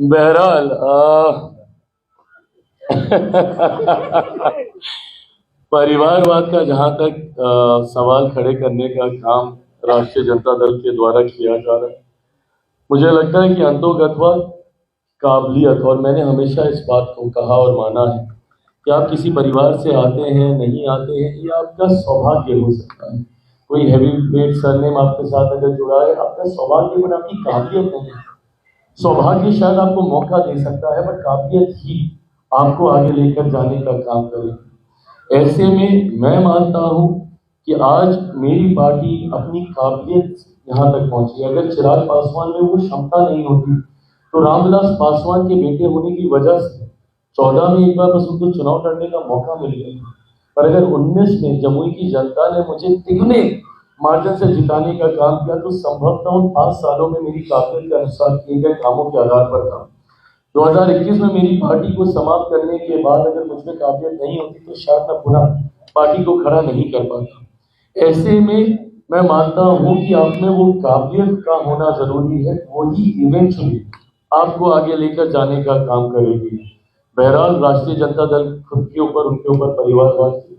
बहरहाल परिवारवाद का जहां तक सवाल खड़े करने का काम राष्ट्रीय जनता दल के द्वारा किया जा रहा है, मुझे लगता है कि अंतोगत्वा काबिलियत, और मैंने हमेशा इस बात को कहा और माना है कि आप किसी परिवार से आते हैं नहीं आते हैं, ये आपका सौभाग्य हो सकता है। कोई हैवी वेट सरनेम आपके साथ अगर जुड़ा है, आपका सौभाग्य बना, आपकी काबिलियत नहीं है। सौभाग्य शायद आपको मौका दे सकता है, बट काबिलियत ही आपको आगे लेकर जाने का काम करेगी। ऐसे में मैं मानता हूं कि आज मेरी पार्टी अपनी काबिलियत यहाँ तक पहुंची। अगर चिराग पासवान में वो क्षमता नहीं होती तो रामविलास पासवान के बेटे होने की वजह से 14 में एक बार बस उनको चुनाव लड़ने का मौका मिल गया, पर अगर 19 में जमुई की जनता ने मुझे तिगुने मार्जिन से जिताने का काम किया तो संभवतः उन 5 सालों में मेरी काबिलियत के अनुसार किए गए कामों के आधार पर था। 2021 में मेरी पार्टी को समाप्त करने के बाद अगर मुझमें काबिलियत नहीं होती तो शायद मैं पुनः पार्टी को खड़ा नहीं कर पाता। ऐसे में मैं मानता हूं कि आप में वो काबिलियत का होना जरूरी है, वही इवेंचुअली आपको आगे लेकर जाने का काम करेगी। बहरहाल राष्ट्रीय जनता दल खुद के ऊपर, उनके ऊपर परिवारवाद के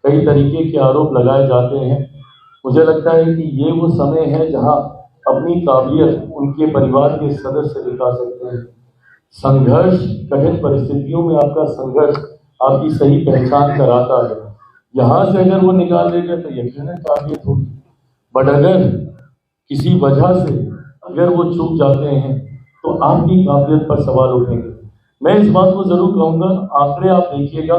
कई तरीके के आरोप लगाए जाते हैं। मुझे लगता है कि ये वो समय है जहां अपनी काबिलियत उनके परिवार के सदस्य दिखा सकते हैं। संघर्ष, कठिन परिस्थितियों में आपका संघर्ष आपकी सही पहचान कराता है। यहाँ से अगर वो निकाल देंगे तो यकीनन काबिलियत होगी, बट अगर किसी वजह से अगर वो चूक जाते हैं तो आपकी काबिलियत पर सवाल उठेंगे। मैं इस बात को जरूर कहूंगा, आंकड़े आप देखिएगा,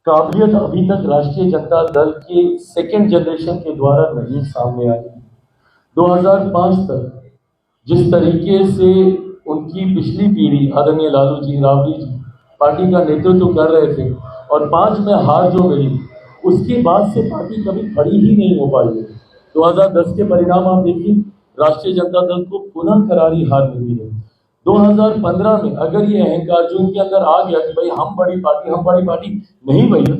काबिलियत अभी तक राष्ट्रीय जनता दल के सेकेंड जनरेशन के द्वारा नहीं सामने आई। 2005 तक जिस तरीके से उनकी पिछली पीढ़ी आदरणीय लालू जी, राबड़ी जी पार्टी का नेतृत्व कर रहे थे और 5 में हार जो मिली, उसके बाद से पार्टी कभी खड़ी ही नहीं हो पाई है। 2010 के परिणाम आप देखिए, राष्ट्रीय जनता दल को पुनः करारी हार मिली है। 2015 में अगर ये अहंकार जो इनके अंदर आ गया कि भाई हम बड़ी पार्टी, नहीं भैया।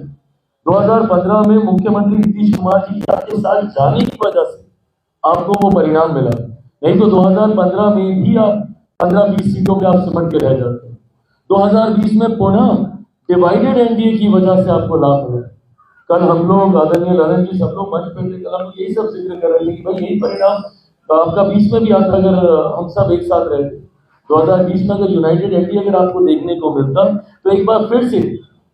2015 में मुख्यमंत्री नीतीश कुमार जी के आपके साथ जाने की वजह से आपको वो परिणाम मिला, नहीं तो 2015 में भी आप 15-20 सीटों पे आप सिमट के रह जाते। 2020 में पुनः डिवाइडेड एनडीए की वजह से आपको लाभ मिला। कल हम लोग आदरणीय ललन जी सब लोग मंच पे थे, कल हम यही सब जिक्र कर रहे थे कि भाई यही परिणाम आपका 20 में भी आता अगर हम सब एक साथ रहते। 2020 में अगर यूनाइटेड एनडीए अगर आपको देखने को मिलता तो एक बार फिर से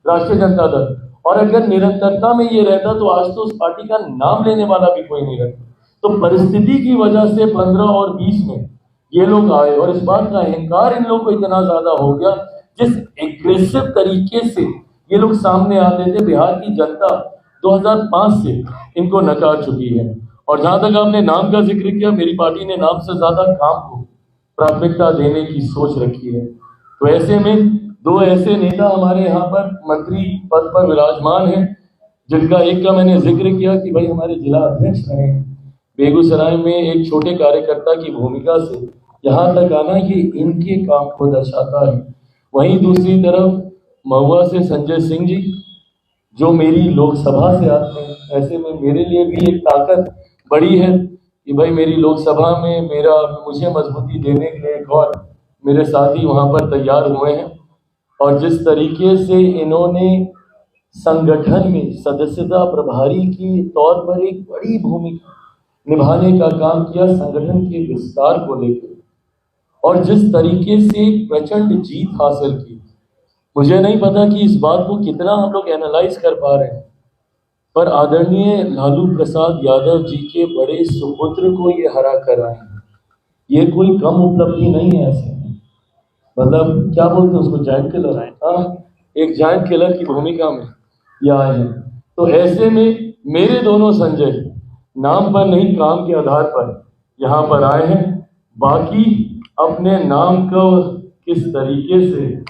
राष्ट्रीय जनता दल, और अगर निरंतरता में ये रहता तो आज तो उस पार्टी का नाम लेने वाला भी कोई नहीं रहता। तो परिस्थिति की वजह से 15 और 20 में ये लोग आए और इस बात का अहंकार इन लोगों को इतना ज्यादा हो गया, जिस एग्रेसिव तरीके से ये लोग सामने आते थे, बिहार की जनता 2005 से इनको नकार चुकी है। और जहां तक आपने नाम का जिक्र किया, मेरी पार्टी ने नाम से ज्यादा काम को प्राथमिकता देने की सोच रखी है। तो ऐसे में 2 ऐसे नेता हमारे यहाँ पर मंत्री पद पर विराजमान हैं, जिनका एक का मैंने जिक्र किया कि भाई हमारे जिला अध्यक्ष रहे हैं। बेगूसराय में एक छोटे कार्यकर्ता की भूमिका से यहाँ तक आना, ये इनके काम को दर्शाता है। वहीं दूसरी तरफ महुआ से संजय सिंह जी, जो मेरी लोकसभा से आते हैं, ऐसे में मेरे लिए भी एक ताकत बड़ी है कि भाई मेरी लोकसभा में मुझे मजबूती देने के लिए एक और मेरे साथी वहां पर तैयार हुए हैं। और जिस तरीके से इन्होंने संगठन में सदस्यता प्रभारी की तौर पर एक बड़ी भूमिका निभाने का काम किया संगठन के विस्तार को लेकर, और जिस तरीके से प्रचंड जीत हासिल की, मुझे नहीं पता कि इस बात को कितना हम लोग एनालाइज कर पा रहे हैं, पर आदरणीय लालू प्रसाद यादव जी के बड़े सुपुत्र को ये हरा कर आए हैं। ये कोई कम उपलब्धि नहीं है। ऐसे मतलब क्या बोलते हैं उसको, जायंट किलर है, एक जायंट किलर की भूमिका में ये आए हैं। तो ऐसे में मेरे दोनों संजय नाम पर नहीं काम के आधार पर यहाँ पर आए हैं। बाकी अपने नाम को किस तरीके से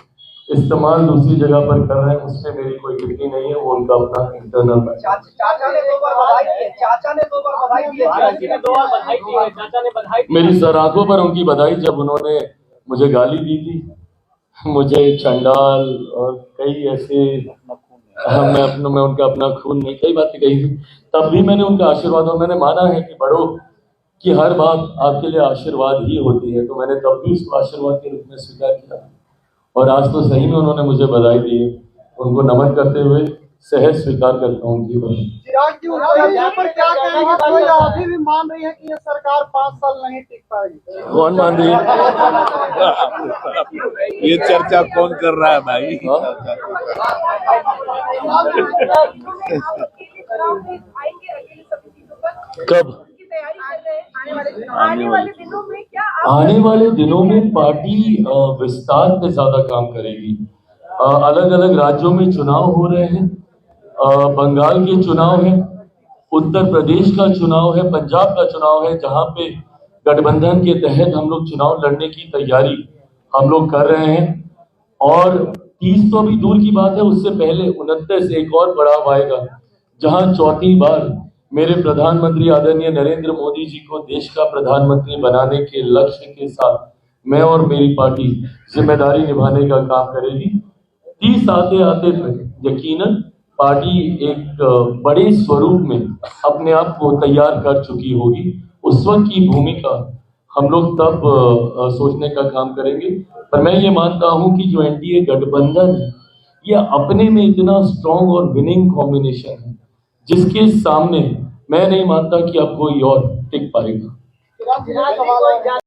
इस्तेमाल दूसरी जगह पर कर रहे हैं उससे मेरी कोई टिप्पणी नहीं है, वो उनका अपना इंटरनल है। चाचा ने 2 बार बधाई दी। मेरी सराखों पर उनकी बधाई, जब उन्होंने मुझे गाली दी थी, मुझे चंडाल और कई ऐसे, मैं उनका अपना खून नहीं, कई बातें कही थी, तब भी मैंने उनका आशीर्वाद और मैंने माना है कि बड़ो कि हर बात आपके लिए आशीर्वाद ही होती है, तो मैंने तब भी उसको आशीर्वाद के रूप में स्वीकार किया। और आज तो सही में उन्होंने मुझे बधाई दी है, उनको नमन करते हुए सहज स्वीकार करता हूँ उनकी बधाई। चिराग जी उस यहाँ पर क्या कहेंगे, कोई अभी भी मान रही है कि ये सरकार 5 साल नहीं टिक पाएगी। कौन मान रही है? ये चर्चा कौन कर रहा है भाई? कब? आने वाले दिनों में क्या आने वाले दिनों में पार्टी विस्तार पे ज्यादा काम करेगी। अलग अलग राज्यों में चुनाव हो रहे हैं, बंगाल के चुनाव है, उत्तर प्रदेश का चुनाव है, पंजाब का चुनाव है, जहां पे गठबंधन के तहत हम लोग चुनाव लड़ने की तैयारी हम लोग कर रहे हैं। और 30 तो भी दूर की बात है, उससे पहले 29 एक और पड़ाव आएगा, जहां चौथी बार मेरे प्रधानमंत्री आदरणीय नरेंद्र मोदी जी को देश का प्रधानमंत्री बनाने के लक्ष्य के साथ मैं और मेरी पार्टी जिम्मेदारी निभाने का काम करेगी। 30 आते आते यकीनन पार्टी एक बड़े स्वरूप में अपने आप को तैयार कर चुकी होगी। उस वक्त की भूमिका हम लोग तब सोचने का काम करेंगे। पर मैं ये मानता हूं कि जो एनडीए गठबंधन है, ये अपने में इतना स्ट्रॉन्ग और विनिंग कॉम्बिनेशन है, जिसके सामने मैं नहीं मानता कि अब कोई और टिक पाएगा। चिराग जी, एक सवाल है।